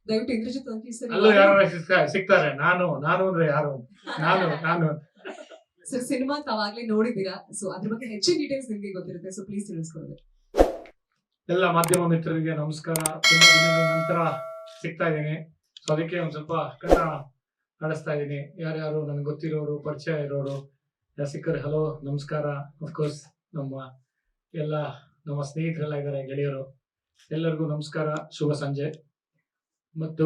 ದಯವಿಟ್ಟು ಇಂದ್ರಜಿತ್ ಅಂಕಿ ಸರ್ ಅಲ್ಲೂ ಯಾರು ಸಿಗ್ತಾರೆ. ನಾನು ಅಂದ್ರೆ ಯಾರು? ನಾನು ಸರ್ ಸಿನಿಮಾ ತಾವಾಗ್ಲೇ ನೋಡಿದ್ದೀರಾ, ಸೊ ಅದ್ರ ಬಗ್ಗೆ ಹೆಚ್ಚಿನ ಡೀಟೇಲ್ಸ್ ನಿಮ್ಗೆ ಗೊತ್ತಿರುತ್ತೆ, ಸೊ ಪ್ಲೀಸ್ ತಿಳಿಸ್ಕೊಡಿ. ಎಲ್ಲ ಮಾಧ್ಯಮ ಮಿತ್ರರಿಗೆ ನಮಸ್ಕಾರ. ತುಂಬಾ ದಿನದ ನಂತರ ಸಿಗ್ತಾ ಇದ್ದೀನಿ. ಸೊ ಅದಕ್ಕೆ ಒಂದ್ ಸ್ವಲ್ಪ ಕನ್ನಡ ನಡೆಸ್ತಾ ಇದ್ದೀನಿ. ಯಾರ್ಯಾರು ನನ್ಗೆ ಗೊತ್ತಿರೋರು, ಪರಿಚಯ ಇರೋರು ಸಿಕ್ಕರೆ ಹಲೋ ನಮಸ್ಕಾರ. ಅಫ್ಕೋರ್ಸ್ ನಮ್ಮ ಸ್ನೇಹಿತರೆಲ್ಲ ಇದ್ದಾರೆ, ಗೆಳೆಯರು, ಎಲ್ಲರಿಗೂ ನಮಸ್ಕಾರ, ಶುಭ ಸಂಜೆ. ಮತ್ತು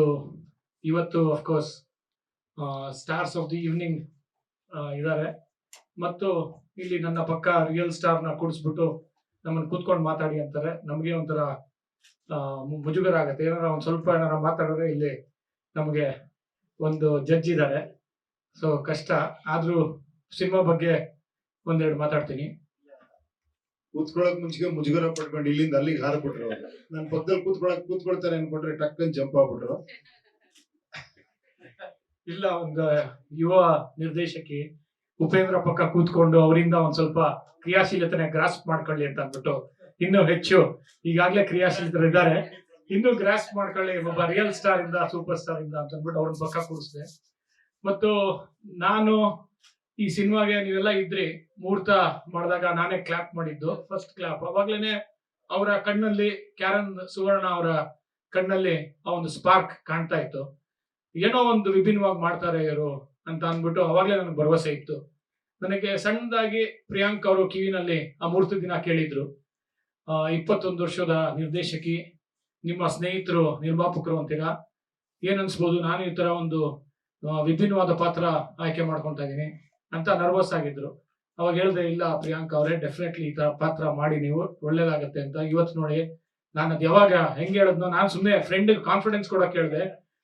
ಇವತ್ತು of course stars of the evening ಇದ್ದಾರೆ. ಮತ್ತು ಇಲ್ಲಿ ನನ್ನ ಪಕ್ಕ ರಿಯಲ್ ಸ್ಟಾರ್ನ ಕೂಡಿಸ್ಬಿಟ್ಟು ನಮ್ಮನ್ನು ಕೂತ್ಕೊಂಡು ಮಾತಾಡಿ ಅಂತಾರೆ. ನಮಗೆ ಒಂಥರ ಮುಜುಗರ ಆಗತ್ತೆ. ಏನಾರ ಮಾತಾಡಿದ್ರೆ ಇಲ್ಲಿ ನಮಗೆ ಒಂದು ಜಡ್ಜ್ ಇದ್ದಾರೆ. ಸೊ ಕಷ್ಟ ಆದ್ರೂ ಸಿನಿಮಾ ಬಗ್ಗೆ ಒಂದೆರಡು ಮಾತಾಡ್ತೀನಿ. ಕೂತ್ಕೊಳ್ಳೋಕ್ ಮುಂಚೆಗೆ ಮುಜುಗರ ಪಡ್ಕೊಂಡು ಇಲ್ಲಿಂದ ಅಲ್ಲಿಗೆ ಹಾರ್ಬಿಟ್ರು. ನನ್ನ ಪಕ್ಕದಲ್ಲಿ ಕೂತ್ಕೊಳ್ತಾರೆ ಅನ್ಕೊಂಡ್ರೆ ಟಕ್ಕನ್ ಜಂಪ್ ಆಗ್ಬಿಟ್ರು. ಇಲ್ಲ, ಒಂದು ಯುವ ನಿರ್ದೇಶಕಿ ಉಪೇಂದ್ರ ಪಕ್ಕ ಕೂತ್ಕೊಂಡು ಅವರಿಂದ ಒಂದ್ ಸ್ವಲ್ಪ ಕ್ರಿಯಾಶೀಲತೆನ ಗ್ರಾಸ್ಪ್ ಮಾಡ್ಕೊಳ್ಳಿ ಅಂತ ಅಂದ್ಬಿಟ್ಟು ಇನ್ನೂ ಹೆಚ್ಚು ಈಗಾಗಲೇ ಕ್ರಿಯಾಶೀಲತರು ಇದ್ದಾರೆ, ಇನ್ನೂ ಗ್ರಾಸ್ಪ್ ಮಾಡ್ಕೊಳ್ಳಿ ಒಬ್ಬ ರಿಯಲ್ ಸ್ಟಾರ್ ಇಂದ ಸೂಪರ್ ಸ್ಟಾರ್ ಇಂದ ಅಂತ ಅಂದ್ಬಿಟ್ಟು ಅವ್ರನ್ನ ಪಕ್ಕ ಕೂರಿಸಿದೆ. ಮತ್ತು ನಾನು ಈ ಸಿನಿಮಾಗೆ ನೀವೆಲ್ಲ ಇದ್ರಿ, ಮುಹೂರ್ತ ಮಾಡಿದಾಗ ನಾನೇ ಕ್ಲಾಪ್ ಮಾಡಿದ್ದು, ಫಸ್ಟ್ ಕ್ಲಾಪ್. ಅವಾಗ್ಲೇನೆ ಅವರ ಕಣ್ಣಲ್ಲಿ, ಕ್ಯಾರನ್ ಸುವರ್ಣ ಅವರ ಕಣ್ಣಲ್ಲಿ ಆ ಒಂದು ಸ್ಪಾರ್ಕ್ ಕಾಣ್ತಾ ಇತ್ತು. ಏನೋ ಒಂದು ವಿಭಿನ್ನವಾಗಿ ಮಾಡ್ತಾರೆ ಇವರು ಅಂತ ಅಂದ್ಬಿಟ್ಟು ಅವಾಗ್ಲೇ ನನಗೆ ಭರವಸೆ ಇತ್ತು. ನನಗೆ ಸಣ್ಣದಾಗಿ ಪ್ರಿಯಾಂಕ್ ಅವರು ಕಿವಿನಲ್ಲಿ ಆ ಮುಹೂರ್ತ ದಿನ ಕೇಳಿದ್ರು, 21 ವರ್ಷದ ನಿರ್ದೇಶಕಿ, ನಿಮ್ಮ ಸ್ನೇಹಿತರು ನಿರ್ಮಾಪಕರು ಅಂತೀರಾ, ಏನ್ ಅನ್ಸ್ಬೋದು, ನಾನು ಈ ತರ ಒಂದು ವಿಭಿನ್ನವಾದ ಪಾತ್ರ ಆಯ್ಕೆ ಮಾಡ್ಕೊಂತ ಇದೀನಿ ಅಂತ ನರ್ವಸ್ ಆಗಿದ್ರು. ಅವಾಗ ಹೇಳ್ದೆ, ಇಲ್ಲ ಪ್ರಿಯಾಂಕ್ ಅವರೇ, ಡೆಫಿನೆಟ್ಲಿ ಈ ತರ ಪಾತ್ರ ಮಾಡಿ, ನೀವು ಒಳ್ಳೇದಾಗತ್ತೆ ಅಂತ. ಇವತ್ತು ನೋಡಿ, ನಾನು ಅದು ಯಾವಾಗ ಹೆಂಗ್ ಹೇಳಿದ್ನೋ, ನಾನು ಸುಮ್ಮನೆ ಫ್ರೆಂಡ್ ಕಾನ್ಫಿಡೆನ್ಸ್ ಕೊಡೋಕೆ ಹೇಳಿದೆ,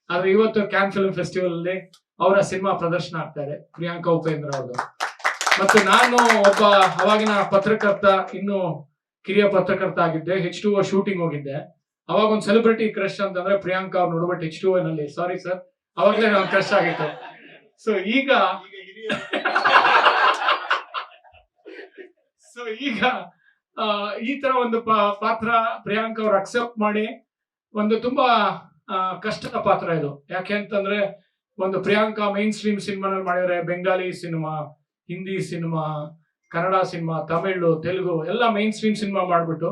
ಆದ್ರೆ ಇವತ್ತು ಕ್ಯಾನ್ ಫಿಲ್ಮ್ ಫೆಸ್ಟಿವಲ್ ಅಲ್ಲಿ ಅವರ ಸಿನಿಮಾ ಪ್ರದರ್ಶನ ಆಗ್ತಾ ಇದೆ, ಪ್ರಿಯಾಂಕಾ ಉಪೇಂದ್ರ ಅವ್ರದ್ದು. ಮತ್ತು ನಾನು ಒಬ್ಬ ಅವಾಗಿನ ಪತ್ರಕರ್ತ, ಇನ್ನು ಕಿರಿಯ ಪತ್ರಕರ್ತ ಆಗಿದ್ದೆ. H2O ಶೂಟಿಂಗ್ ಹೋಗಿದ್ದೆ. ಅವಾಗ ಒಂದು ಸೆಲೆಬ್ರಿಟಿ ಕ್ರಶ್ ಅಂತಂದ್ರೆ ಪ್ರಿಯಾಂಕಾ ಅವ್ರು ನೋಡ್ಬಿಟ್ಟು H2O ನಲ್ಲಿ, ಸಾರಿ ಸರ್, ಅವಾಗಲೇ ನಾನು ಕ್ರಶ್ ಆಗಿತ್ತು. ಸೊ ಈಗ ಈ ತರ ಒಂದು ಪಾತ್ರ ಪ್ರಿಯಾಂಕಾ ಅವ್ರು ಅಕ್ಸೆಪ್ಟ್ ಮಾಡಿ, ಒಂದು ತುಂಬಾ ಕಷ್ಟದ ಪಾತ್ರ ಇದು. ಯಾಕೆ ಅಂತಂದ್ರೆ, ಒಂದು ಪ್ರಿಯಾಂಕಾ ಮೈನ್ ಸ್ಟ್ರೀಮ್ ಸಿನಿಮಾನಲ್ಲಿ ಮಾಡಿದ್ರೆ, Bengali cinema, Hindi cinema, Kannada cinema, Tamil, Telugu ಎಲ್ಲ ಮೈನ್ ಸ್ಟ್ರೀಮ್ ಸಿನಿಮಾ ಮಾಡ್ಬಿಟ್ಟು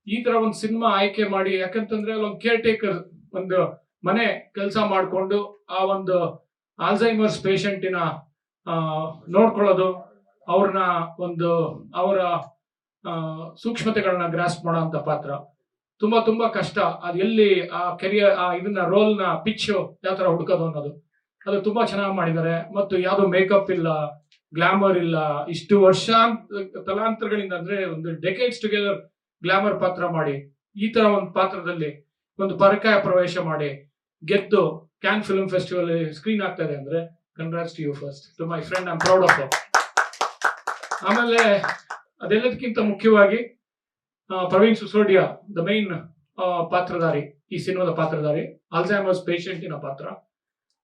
ಈ ತರ ಒಂದು ಸಿನಿಮಾ ಆಯ್ಕೆ ಮಾಡಿ, ಯಾಕಂತಂದ್ರೆ ಅಲ್ಲೊಂದು ಕೇರ್ ಟೇಕರ್, ಒಂದು ಮನೆ ಕೆಲಸ ಮಾಡ್ಕೊಂಡು ಆ ಒಂದು ಆಲ್ಝೈಮರ್ಸ್ ಪೇಷಂಟಿನ ನೋಡ್ಕೊಳ್ಳೋದು, ಅವ್ರನ್ನ ಒಂದು ಅವರ ಸೂಕ್ಷ್ಮತೆಗಳನ್ನ ಗ್ರಾಸ್ಪ್ ಮಾಡೋ ಅಂತ ಪಾತ್ರ. ತುಂಬಾ ಕಷ್ಟ. ಅದು ಎಲ್ಲಿ ಆ ಕೆರಿಯರ್, ಇದನ್ನ ರೋಲ್ ನ ಪಿಚ್ ಯಾವ ತರ ಹುಡುಕೋದು ಅನ್ನೋದು, ಅದು ತುಂಬಾ ಚೆನ್ನಾಗಿ ಮಾಡಿದ್ದಾರೆ. ಮತ್ತು ಯಾವ್ದು ಮೇಕಪ್ ಇಲ್ಲ, ಗ್ಲಾಮರ್ ಇಲ್ಲ. ಇಷ್ಟು ವರ್ಷ ತಲಾಂತರಗಳಿಂದ, ಅಂದ್ರೆ ಒಂದು ಡೆಕೇಡ್ಸ್ ಟುಗೆದರ್ ಗ್ಲಾಮರ್ ಪಾತ್ರ ಮಾಡಿ, ಈ ತರ ಒಂದು ಪಾತ್ರದಲ್ಲಿ ಒಂದು ಪರಕಾಯ ಪ್ರವೇಶ ಮಾಡಿ ಗೆದ್ದು ಕ್ಯಾನ್ ಫಿಲ್ಮ್ ಫೆಸ್ಟಿವಲ್ ಸ್ಕ್ರೀನ್ ಆಗ್ತಾ ಇದೆ ಅಂದ್ರೆ, congrats to you first, to my friend, I am proud of you. ಆಮೇಲೆ ಅದೆಲ್ಲದಕ್ಕಿಂತ ಮುಖ್ಯವಾಗಿ ಪ್ರವೀಣ್ ಸಿಸೋಡಿಯಾ, ದ ಮೈನ್ ಪಾತ್ರಧಾರಿ, ಈ ಸಿನಿಮಾದ ಪಾತ್ರಧಾರಿ, ಆಲ್ಝೈಮರ್ಸ್ ಪೇಷಂಟಿನ ಪಾತ್ರ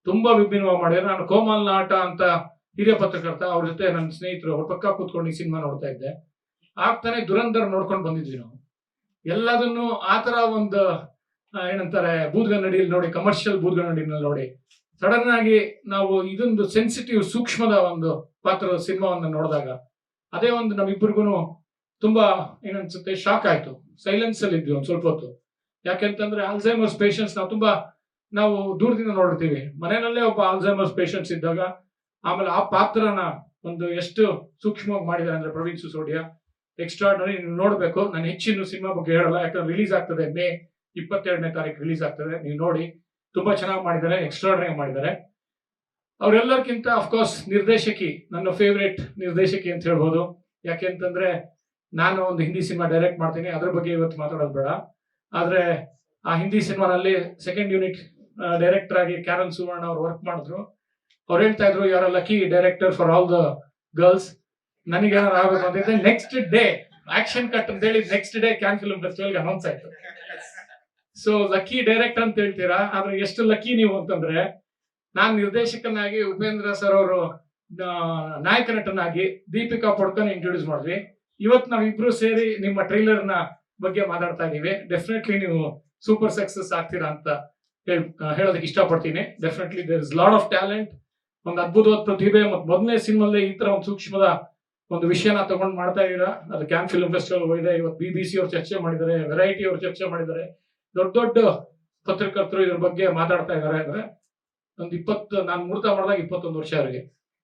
ತುಂಬಾ ವಿಭಿನ್ನವಾಗಿ ಮಾಡಿದ್ರೆ. ನಾನು ಕೋಮಲ್ ನಾಟ ಅಂತ ಹಿರಿಯ ಪತ್ರಕರ್ತ, ಅವ್ರ ಜೊತೆ ನನ್ನ ಸ್ನೇಹಿತರು, ಅವ್ರ ಪಕ್ಕ ಕೂತ್ಕೊಂಡು ಈ ಸಿನಿಮಾ ನೋಡ್ತಾ ಇದ್ದೆ. ಆಗ್ತಾನೆ ದುರಂಧರ್ ನೋಡ್ಕೊಂಡು ಬಂದಿದ್ವಿ ನಾವು. ಎಲ್ಲದನ್ನು ಆತರ ಒಂದು ಏನಂತಾರೆ, ಬೂದ್ಗನ್ನಡಿಯಲ್ಲಿ ನೋಡಿ, ಕಮರ್ಷಿಯಲ್ ಬೂದ್ಗನ್ನಡಿನಲ್ಲಿ ನೋಡಿ, ಸಡನ್ ಆಗಿ ನಾವು ಇದೊಂದು ಸೆನ್ಸಿಟಿವ್, ಸೂಕ್ಷ್ಮದ ಒಂದು ಪಾತ್ರದ ಸಿನಿಮಾವನ್ನು ನೋಡಿದಾಗ, ಅದೇ ಒಂದು ನಮ್ಮಿಬ್ಬರಿಗೂ ತುಂಬಾ ಏನನ್ಸುತ್ತೆ, ಶಾಕ್ ಆಯ್ತು. ಸೈಲೆನ್ಸ್ ಅಲ್ಲಿ ಇದ್ವಿ ಒಂದ್ ಸ್ವಲ್ಪ ಹೊತ್ತು. ಯಾಕೆಂತಂದ್ರೆ ಆಲ್ಝೈಮರ್ಸ್ ಪೇಷಂಟ್ಸ್ ನಾವು ದೂರದಿಂದ ನೋಡಿರ್ತೀವಿ, ಮನೆಯಲ್ಲೇ ಒಬ್ಬ ಆಲ್ಝೈಮರ್ಸ್ ಪೇಷಂಟ್ಸ್ ಇದ್ದಾಗ. ಆಮೇಲೆ ಆ ಪಾತ್ರನ ಒಂದು ಎಷ್ಟು ಸೂಕ್ಷ್ಮವಾಗಿ ಮಾಡಿದ್ದಾರೆ ಅಂದ್ರೆ ಪ್ರವೀಣ್ ಸಿಸೋಡಿಯಾ, ಎಕ್ಸ್ಟ್ರಾರ್ಡನರಿ. ನೀವು ನೋಡ್ಬೇಕು. ನಾನು ಹೆಚ್ಚಿನ ಸಿನಿಮಾ ಬಗ್ಗೆ ಹೇಳಲ್ಲ, ಯಾಕಂದ್ರೆ ರಿಲೀಸ್ ಆಗ್ತದೆ, ಮೇ 22ನೇ ತಾರೀಕು ರಿಲೀಸ್ ಆಗ್ತದೆ, ನೀವು ನೋಡಿ. ತುಂಬಾ ಚೆನ್ನಾಗಿ ಮಾಡಿದ್ದಾರೆ, ಎಕ್ಸ್ಟ್ರಾರ್ಡನರಿ ಮಾಡಿದ್ದಾರೆ. ಅವರೆಲ್ಲರಿಗಿಂತ ಅಫ್ಕೋರ್ಸ್ ನಿರ್ದೇಶಕಿ, ನನ್ನ ಫೇವ್ರೇಟ್ ನಿರ್ದೇಶಕಿ ಅಂತ ಹೇಳ್ಬೋದು. ಯಾಕೆಂತಂದ್ರೆ, ನಾನು ಒಂದು ಹಿಂದಿ ಸಿನಿಮಾ ಡೈರೆಕ್ಟ್ ಮಾಡ್ತೀನಿ, ಅದ್ರ ಬಗ್ಗೆ ಇವತ್ತು ಮಾತಾಡೋದು ಬೇಡ. ಆದ್ರೆ ಆ ಹಿಂದಿ ಸಿನಿಮಾನಲ್ಲಿ ಸೆಕೆಂಡ್ ಯೂನಿಟ್ ಡೈರೆಕ್ಟರ್ ಆಗಿ ಕ್ಯಾರನ್ ಸುವರ್ಣ ಅವ್ರು ವರ್ಕ್ ಮಾಡಿದ್ರು. ಅವ್ರು ಹೇಳ್ತಾ ಇದ್ರು, ಯಾರ lucky director for all the girls. ನನಗೇನಾರು ಆಗ್ಬೇಕು ಅಂತಿದ್ರೆ ನೆಕ್ಸ್ಟ್ ಡೇ ಆಕ್ಷನ್ ಕಟ್ ಅಂತ ಹೇಳಿ ನೆಕ್ಸ್ಟ್ ಡೇ ಕ್ಯಾನ್ ಫಿಲ್ಮ್ ಫೆಸ್ಟಿವಲ್ಗೆ ಅನೌನ್ಸ್ ಆಯ್ತು. ಸೊ ಲಕ್ಕಿ ಡೈರೆಕ್ಟರ್ ಅಂತ ಹೇಳ್ತೀರಾ, ಆದ್ರೆ ಎಷ್ಟು ಲಕ್ಕಿ ನೀವು ಅಂತಂದ್ರೆ, ನಾನ್ ನಿರ್ದೇಶಕನಾಗಿ ಉಪೇಂದ್ರ ಸರ್ ಅವರು ನಾಯಕ ನಟನಾಗಿ ದೀಪಿಕಾ ಪಡ್ಕನ್ ಇಂಟ್ರೊಡ್ಯೂಸ್ ಮಾಡಿದ್ವಿ. ಇವತ್ತು ನಾವಿಬ್ರು ಸೇರಿ ನಿಮ್ಮ ಟ್ರೈಲರ್ ನ ಬಗ್ಗೆ ಮಾತಾಡ್ತಾ ಇದೀವಿ. ಡೆಫಿನೆಟ್ಲಿ ನೀವು ಸೂಪರ್ ಸಕ್ಸಸ್ ಆಗ್ತೀರಾ ಅಂತ ಹೇಳೋದಕ್ಕೆ ಇಷ್ಟಪಡ್ತೀನಿ. Definitely there is lot of talent, ಒಂದು ಅದ್ಭುತವಾದ ಪ್ರತಿಭೆ. ಮತ್ತು ಮೊದಲನೇ ಸಿನಿಮಾದಲ್ಲಿ ಈ ತರ ಒಂದು ಸೂಕ್ಷ್ಮದ ಒಂದು ವಿಷಯನ ತಗೊಂಡು ಮಾಡ್ತಾ ಇದ್ದೀರಾ. ಅದು ಕ್ಯಾನ್ ಫಿಲ್ಮ್ ಫೆಸ್ಟಿವಲ್ ಹೋಗಿದೆ, ಇವತ್ತು BBC ಅವ್ರು ಚರ್ಚೆ ಮಾಡಿದ್ದಾರೆ, ವೆರೈಟಿ ಅವ್ರು ಚರ್ಚೆ ಮಾಡಿದ್ದಾರೆ, ದೊಡ್ಡ ದೊಡ್ಡ ಪತ್ರಕರ್ತರು ಇದ್ರ ಬಗ್ಗೆ ಮಾತಾಡ್ತಾ ಇದ್ದಾರೆ. ಅಂದ್ರೆ ಒಂದು 20 ನಾನು ಮುಹೂರ್ತ ಮಾಡಿದಾಗ 21 ವರ್ಷ ಅವರಿಗೆ,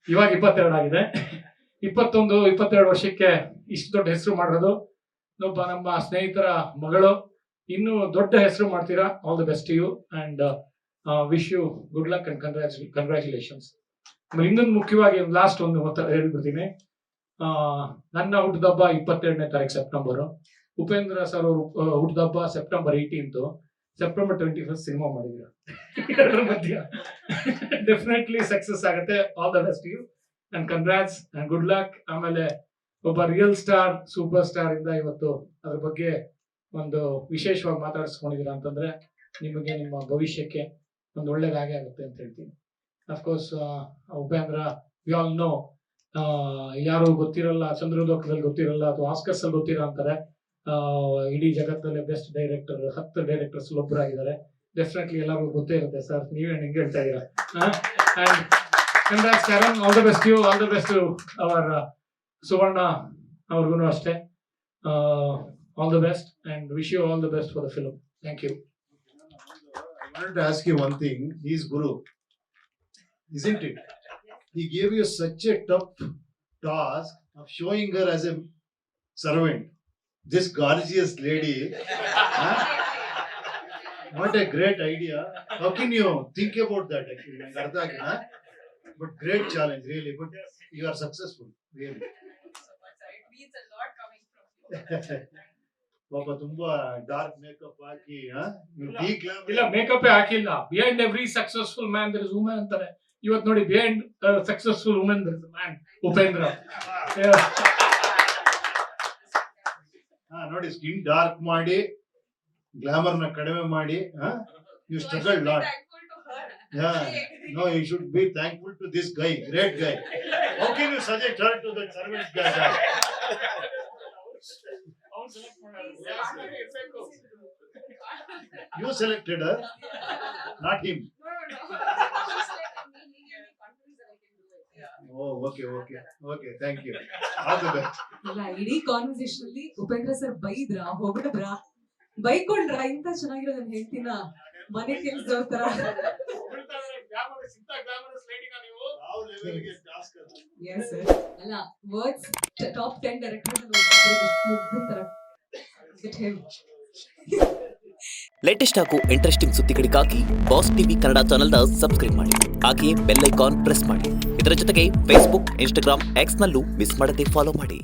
ಇವಾಗ 22 ಆಗಿದೆ. 21-22 ವರ್ಷಕ್ಕೆ ಇಷ್ಟು ದೊಡ್ಡ ಹೆಸರು ಮಾಡಿರೋದು ಒಬ್ಬ ನಮ್ಮ ಸ್ನೇಹಿತರ ಮಗಳು. ಇನ್ನು ದೊಡ್ಡ ಹೆಸರು ಮಾಡ್ತೀರಾ. All the best you and wish you good luck and congratulations. ಇನ್ನೊಂದು ಮುಖ್ಯವಾಗಿ ಲಾಸ್ಟ್ ಒಂದು ಹೇಳ್ಬಿಡ್ತೀನಿ. ನನ್ನ ಹುಟ್ಟುಹಬ್ಬ 22ನೇ ತಾರೀಕು ಸೆಪ್ಟೆಂಬರ್. ಉಪೇಂದ್ರ ಸರ್ ಅವರು ಹುಟ್ಟುಹಬ್ಬ ಸೆಪ್ಟೆಂಬರ್ 18. ಸೆಪ್ಟೆಂಬರ್ 21 ಸಿನಿಮಾ ಮಾಡಿದ್ರು. ಎರಡರ ಮಧ್ಯ ಡೆಫಿನೆಟ್ಲಿ ಸಕ್ಸಸ್ ಆಗುತ್ತೆ. All the best you and congrats and good luck. ಆಮೇಲೆ ಒಬ್ಬ ರಿಯಲ್ ಸ್ಟಾರ್, ಸೂಪರ್ ಸ್ಟಾರ್ ಇಂದ ಇವತ್ತು ಅದ್ರ ಬಗ್ಗೆ ಒಂದು ವಿಶೇಷವಾಗಿ ಮಾತಾಡಿಸ್ಕೊಂಡಿದ್ದೀರಾ ಅಂತಂದ್ರೆ ನಿಮಗೆ ನಿಮ್ಮ ಭವಿಷ್ಯಕ್ಕೆ ಒಂದು ಒಳ್ಳೇದಾಗೆ ಆಗುತ್ತೆ ಅಂತ ಹೇಳ್ತೀನಿ. Of course Upendra we all know, ಯಾರು ಗೊತ್ತಿರಲ್ಲ, ಚಂದ್ರಲೋಕದಲ್ಲಿ ಗೊತ್ತಿರಲ್ಲ ಅಥವಾ ಆಸ್ಕರ್ಸ್ ಅಲ್ಲಿ ಗೊತ್ತಿರೋ ಅಂತಾರೆ. ಇಡೀ ಜಗತ್ತಲ್ಲೇ ಬೆಸ್ಟ್ ಡೈರೆಕ್ಟರ್ 10 ಡೈರೆಕ್ಟರ್ಸ್ ಒಬ್ಬರಾಗಿದ್ದಾರೆ. ಡೆಫಿನೆಟ್ಲಿ ಎಲ್ಲರಿಗೂ ಗೊತ್ತೇ ಇರುತ್ತೆ ಸರ್, ನೀವೇ ನಿಂಗೆ ಹೇಳ್ತಾ ಇದ್ದೀರಾ. And congrats Karan, all the best you, all the best our Suvarna ಅವ್ರಿಗೂ ಅಷ್ಟೇ. All the best and wish you all the best for the film. Thank you. I wanted to ask you one thing. He's Guru, isn't it? He gave you such a tough task of showing her as a servant. This gorgeous lady. Huh? What a great idea. How can you think about that actually? ನಂಗೆ ಅರ್ಥ ಆಗಿಲ್ಲ. But great challenge really. But you are successful really. It means a lot coming from you. ಪಾಪ ತುಂಬಾ dark makeup ಹಾಕಿ ಇಲ್ಲ, makeup ಹಾಕಿಲ್ಲ. Behind every successful man there is woman ಅಂತಾರೆ. ಇವತ್ತು ನೋಡಿ, behind successful woman there is man Upendra. ನೋಡಿ, skin dark ಮಾಡಿ, glamour ನ ಕಡಿಮೆ ಮಾಡಿ, you struggle lot. No, you should be thankful to this guy, great guy. How can you suggest her to the servant guy? You selected her, not him. Oh, okay. Thank you. All the best. ಇಲ್ಲ, ಇಡೀ conversation ಅಲ್ಲಿ Upendra sir ಹೊಗಡಿದ್ರ, ಬೈಕೊಂಡ್ರ, ಇಂತ ಚೆನ್ನಾಗಿರೋ ನನ್ನ ಹೆಂಡತಿನ ಮನೆ ಕೆಲ್ಸದವ್ರ ತರ. Yes, sir. ಅಲ್ಲ, ವರ್ಡ್ಸ್ ಟಾಪ್ 10 ಡೈರೆಕ್ಟರ್ ಮುಗ್ದಿನ ತರ. Get him. ಲೇಟೆಸ್ಟ್ ಹಾಗೂ ಇಂಟ್ರೆಸ್ಟಿಂಗ್ ಸುದ್ದಿಗಳಿಗಾಗಿ ಬಾಸ್ ಟಿವಿ ಕನ್ನಡ ಚಾನೆಲ್ನ ಸಬ್ಸ್ಕ್ರೈಬ್ ಮಾಡಿ. ಹಾಗೆಯೇ ಬೆಲ್ ಐಕಾನ್ ಪ್ರೆಸ್ ಮಾಡಿ. ಇದರ ಜೊತೆಗೆ ಫೇಸ್ಬುಕ್, ಇನ್ಸ್ಟಾಗ್ರಾಮ್, ಎಕ್ಸ್ನಲ್ಲೂ ಮಿಸ್ ಮಾಡದೆ ಫಾಲೋ ಮಾಡಿ.